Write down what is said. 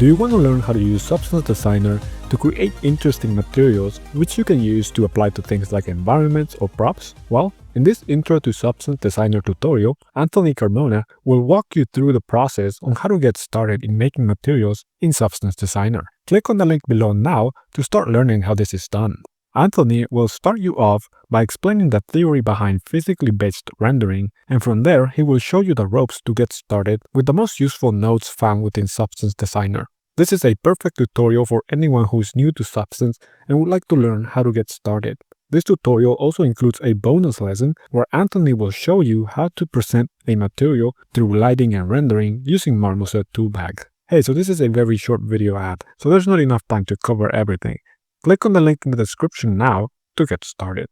Do you want to learn how to use Substance Designer to create interesting materials which you can use to apply to things like environments or props? Well, in this Intro to Substance Designer tutorial, Anthony Carmona will walk you through the process on how to get started in making materials in Substance Designer. Click on the link below now to start learning how this is done. Anthony will start you off by explaining the theory behind physically based rendering, and from there he will show you the ropes to get started with the most useful nodes found within Substance Designer. This is a perfect tutorial for anyone who is new to Substance and would like to learn how to get started. This tutorial also includes a bonus lesson where Anthony will show you how to present a material through lighting and rendering using Marmoset Toolbag. Hey, so this is a very short video ad, so there's not enough time to cover everything. Click on the link in the description now to get started.